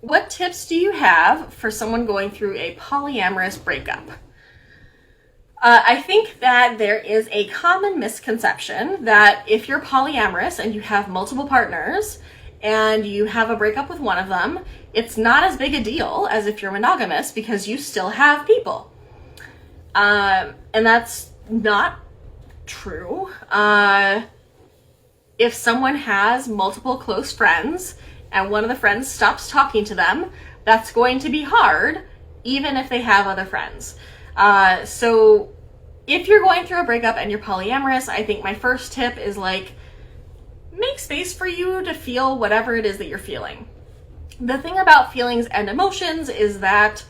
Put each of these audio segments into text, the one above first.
What tips do you have for someone going through a polyamorous breakup? I think that there is a common misconception that if you're polyamorous and you have multiple partners and you have a breakup with one of them, it's not as big a deal as if you're monogamous because you still have people. And that's not true. If someone has multiple close friends and one of the friends stops talking to them, that's going to be hard, even if they have other friends. So if you're going through a breakup and you're polyamorous, I think my first tip is make space for you to feel whatever it is that you're feeling. The thing about feelings and emotions is that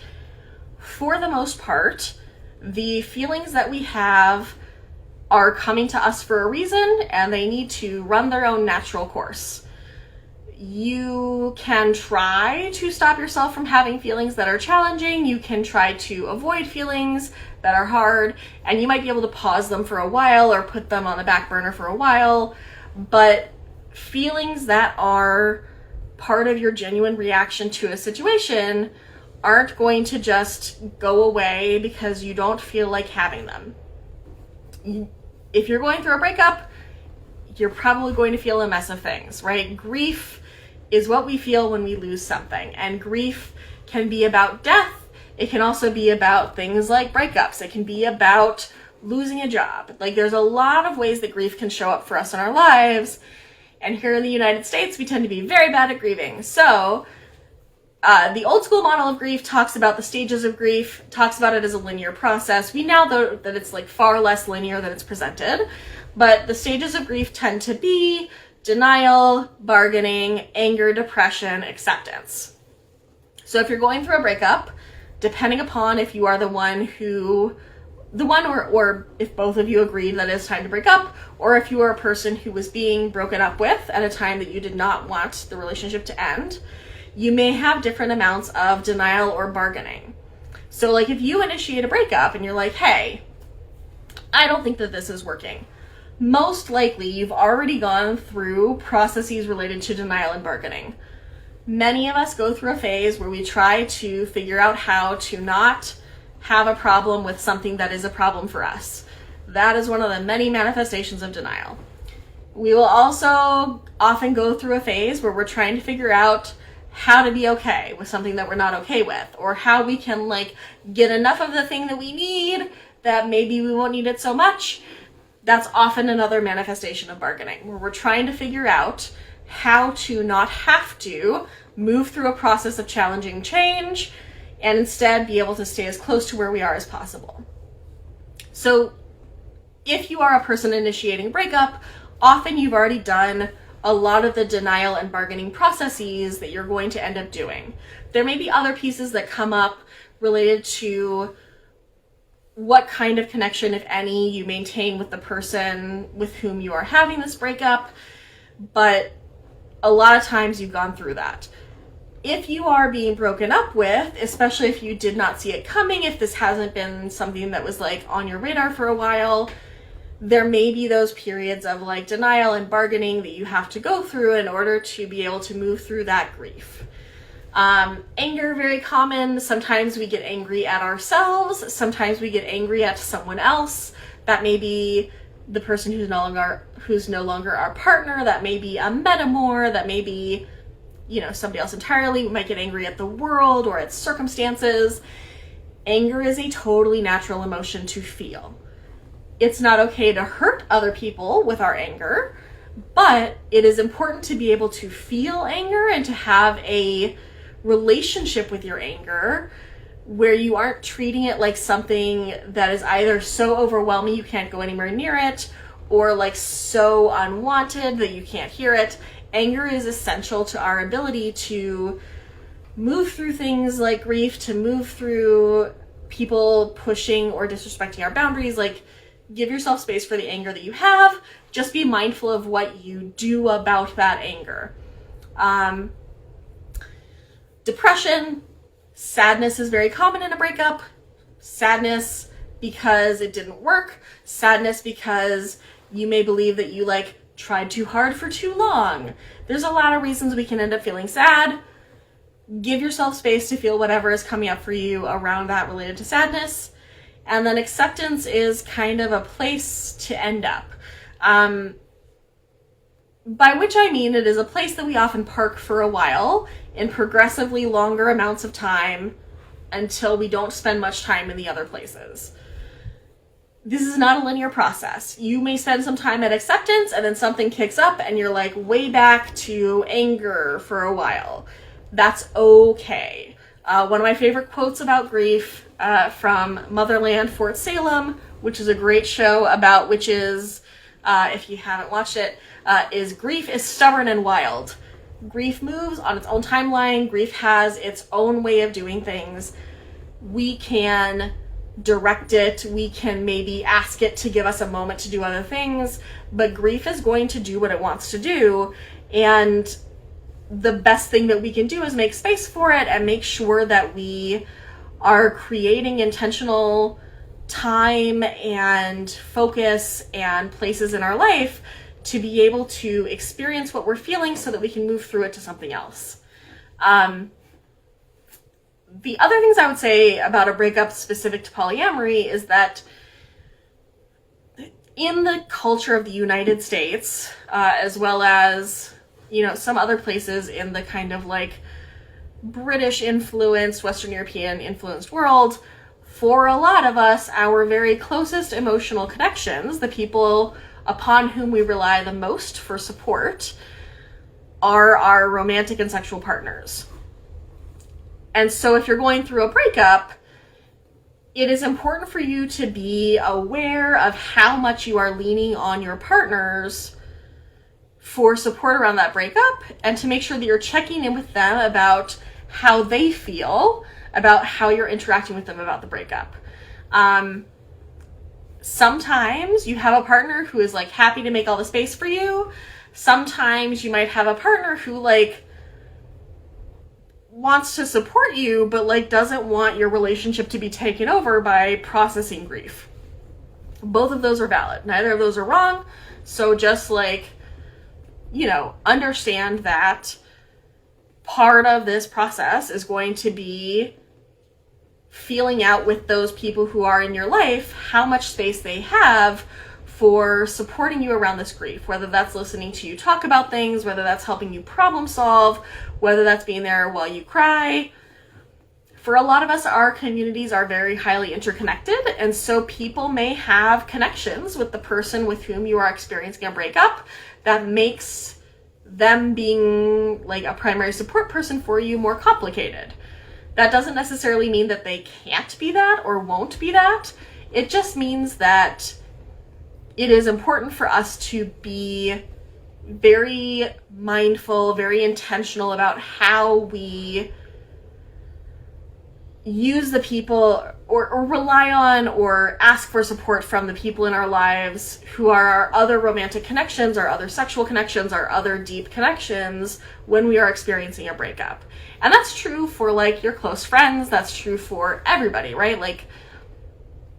for the most part, the feelings that we have are coming to us for a reason and they need to run their own natural course. You can try to stop yourself from having feelings that are challenging. You can try to avoid feelings that are hard, and you might be able to pause them for a while or put them on the back burner for a while. But feelings that are part of your genuine reaction to a situation aren't going to just go away because you don't feel like having them. If you're going through a breakup, you're probably going to feel a mess of things, right? Grief is what we feel when we lose something, and grief can be about death. It can also be about things like breakups. It can be about losing a job. There's a lot of ways that grief can show up for us in our lives, and here in the United States, we tend to be very bad at grieving. So the old school model of grief talks about the stages of grief, talks about it as a linear process. We now know that it's far less linear than it's presented, but the stages of grief tend to be denial, bargaining, anger, depression, acceptance. So if you're going through a breakup, depending upon if you are the one or if both of you agreed that it's time to break up, or if you are a person who was being broken up with at a time that you did not want the relationship to end, you may have different amounts of denial or bargaining. So if you initiate a breakup and you're like, hey, I don't think that this is working, most likely you've already gone through processes related to denial and bargaining. Many of us go through a phase where we try to figure out how to not have a problem with something that is a problem for us. That is one of the many manifestations of denial. We will also often go through a phase where we're trying to figure out how to be okay with something that we're not okay with, or how we can get enough of the thing that we need that maybe we won't need it so much. That's often another manifestation of bargaining, where we're trying to figure out how to not have to move through a process of challenging change and instead be able to stay as close to where we are as possible. So if you are a person initiating a breakup, often you've already done a lot of the denial and bargaining processes that you're going to end up doing. There may be other pieces that come up related to what kind of connection, if any, you maintain with the person with whom you are having this breakup, but a lot of times you've gone through that. If you are being broken up with, especially if you did not see it coming, if this hasn't been something that was on your radar for a while, there may be those periods of denial and bargaining that you have to go through in order to be able to move through that grief. Anger, very common. Sometimes we get angry at ourselves. Sometimes we get angry at someone else. That may be the person who's no longer our partner. That may be a metamor. That may be, somebody else entirely. We might get angry at the world or at circumstances. Anger is a totally natural emotion to feel. It's not okay to hurt other people with our anger, but it is important to be able to feel anger and to have a relationship with your anger where you aren't treating it like something that is either so overwhelming you can't go anywhere near it, or so unwanted that you can't hear it. Anger is essential to our ability to move through things like grief, to move through people pushing or disrespecting our boundaries. Give yourself space for the anger that you have. Just be mindful of what you do about that anger. Depression, sadness is very common in a breakup. Sadness because it didn't work. Sadness because you may believe that you tried too hard for too long. There's a lot of reasons we can end up feeling sad. Give yourself space to feel whatever is coming up for you around that related to sadness. And then acceptance is kind of a place to end up. By which I mean it is a place that we often park for a while in progressively longer amounts of time until we don't spend much time in the other places. This is not a linear process. You may spend some time at acceptance and then something kicks up and you're like way back to anger for a while. That's okay. One of my favorite quotes about grief from Motherland, Fort Salem, which is a great show about witches, if you haven't watched it, is grief is stubborn and wild. Grief moves on its own timeline. Grief has its own way of doing things. We can direct it. We can maybe ask it to give us a moment to do other things, but grief is going to do what it wants to do. And the best thing that we can do is make space for it and make sure that we are creating intentional time and focus and places in our life to be able to experience what we're feeling so that we can move through it to something else. The other things I would say about a breakup specific to polyamory is that in the culture of the United States, as well as, some other places in the kind of like British influenced, Western European influenced world, for a lot of us, our very closest emotional connections, the people upon whom we rely the most for support, are our romantic and sexual partners. And so if you're going through a breakup, it is important for you to be aware of how much you are leaning on your partners for support around that breakup, and to make sure that you're checking in with them about how they feel about how you're interacting with them about the breakup. Sometimes you have a partner who is like happy to make all the space for you. Sometimes you might have a partner who like wants to support you, but like doesn't want your relationship to be taken over by processing grief. Both of those are valid. Neither of those are wrong. So just like, understand that part of this process is going to be feeling out with those people who are in your life how much space they have for supporting you around this grief, whether that's listening to you talk about things, whether that's helping you problem solve, whether that's being there while you cry. For a lot of us, our communities are very highly interconnected, and so people may have connections with the person with whom you are experiencing a breakup that makes them being like a primary support person for you more complicated. That doesn't necessarily mean that they can't be that or won't be that. It just means that it is important for us to be very mindful, very intentional about how we use the people or rely on or ask for support from the people in our lives who are our other romantic connections, our other sexual connections, our other deep connections when we are experiencing a breakup. And that's true for like your close friends. That's true for everybody, right? Like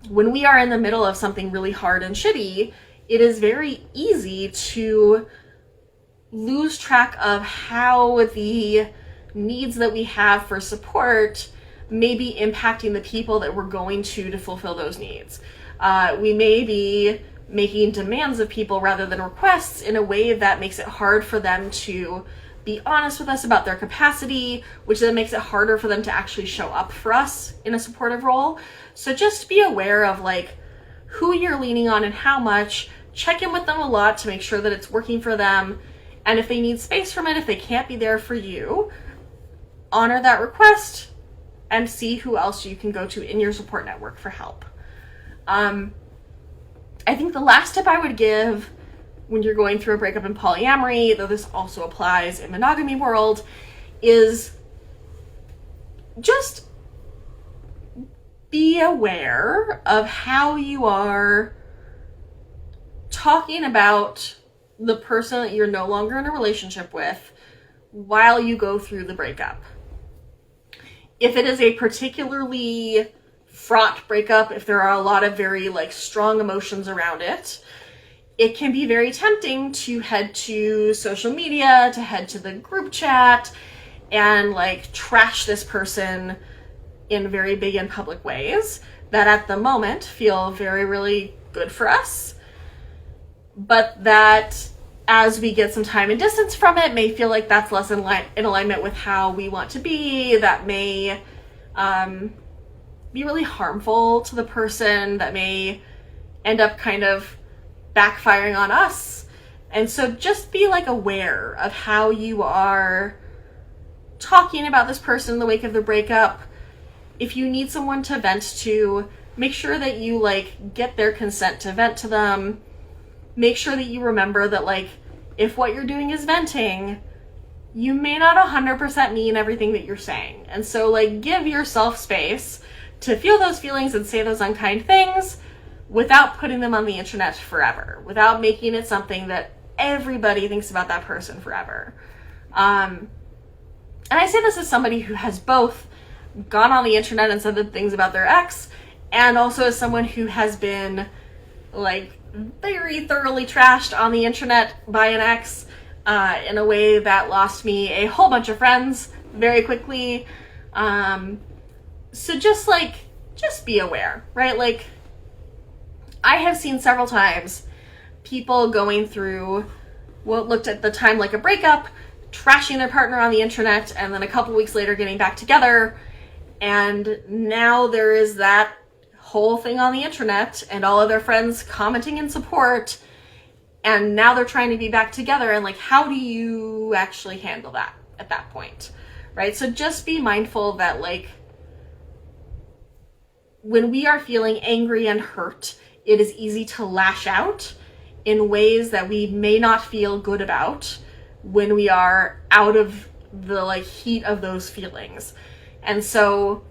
when we are in the middle of something really hard and shitty, it is very easy to lose track of how the needs that we have for support may be impacting the people that we're going to fulfill those needs. We may be making demands of people rather than requests in a way that makes it hard for them to be honest with us about their capacity, which then makes it harder for them to actually show up for us in a supportive role. So just be aware of like who you're leaning on and how much. Check in with them a lot to make sure that it's working for them. And if they need space from it, if they can't be there for you, honor that request and see who else you can go to in your support network for help. I think the last tip I would give when you're going through a breakup in polyamory, though this also applies in monogamy world, is just be aware of how you are talking about the person that you're no longer in a relationship with while you go through the breakup. If it is a particularly fraught breakup, if there are a lot of very like strong emotions around it, it can be very tempting to head to social media, to head to the group chat, and like trash this person in very big and public ways that at the moment feel very, really good for us, but that as we get some time and distance from it may feel like that's less in alignment with how we want to be, that may be really harmful to the person, that may end up kind of backfiring on us. And so just be like aware of how you are talking about this person in the wake of the breakup. If you need someone to vent to, make sure that you like get their consent to vent to them. Make sure that you remember that like if what you're doing is venting, you may not 100% mean everything that you're saying. And so like give yourself space to feel those feelings and say those unkind things without putting them on the internet forever, without making it something that everybody thinks about that person forever. And I say this as somebody who has both gone on the internet and said the things about their ex, and also as someone who has been like very thoroughly trashed on the internet by an ex in a way that lost me a whole bunch of friends very quickly. So just be aware, right? Like I have seen several times people going through what looked at the time like a breakup, trashing their partner on the internet, and then a couple weeks later getting back together. And now there is that whole thing on the internet and all of their friends commenting in support. And now they're trying to be back together. And like, how do you actually handle that at that point? Right? So just be mindful that like, when we are feeling angry and hurt, it is easy to lash out in ways that we may not feel good about when we are out of the like heat of those feelings. And so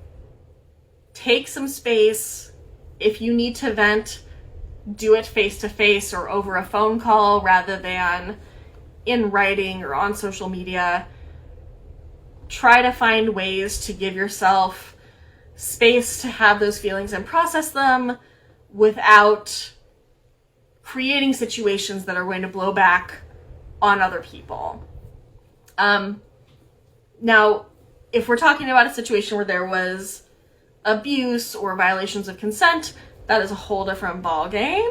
take some space. If you need to vent, do it face to face or over a phone call rather than in writing or on social media. Try to find ways to give yourself space to have those feelings and process them without creating situations that are going to blow back on other people. Now, if we're talking about a situation where there was abuse or violations of consent, that is a whole different ball game.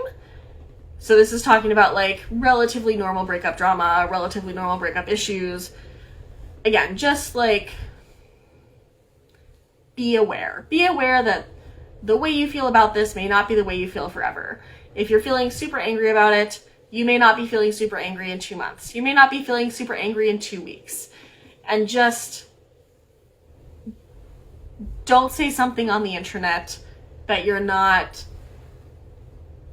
So this is talking about like relatively normal breakup drama, relatively normal breakup issues. Again, just like be aware. Be aware that the way you feel about this may not be the way you feel forever. If you're feeling super angry about it, you may not be feeling super angry in 2 months. You may not be feeling super angry in 2 weeks. And just don't say something on the internet that you're not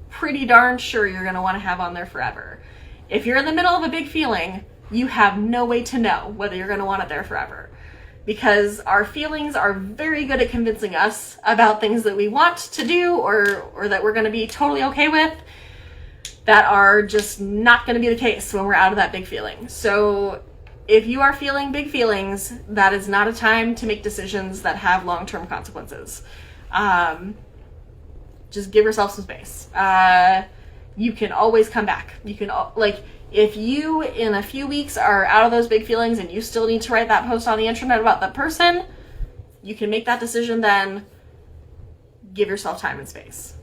pretty darn sure you're going to want to have on there forever. If you're in the middle of a big feeling, you have no way to know whether you're going to want it there forever. Because our feelings are very good at convincing us about things that we want to do or that we're going to be totally okay with that are just not going to be the case when we're out of that big feeling. So if you are feeling big feelings, that is not a time to make decisions that have long-term consequences. Just give yourself some space. You can always come back. You can, like, if you in a few weeks are out of those big feelings and you still need to write that post on the internet about that person, you can make that decision then. Give yourself time and space.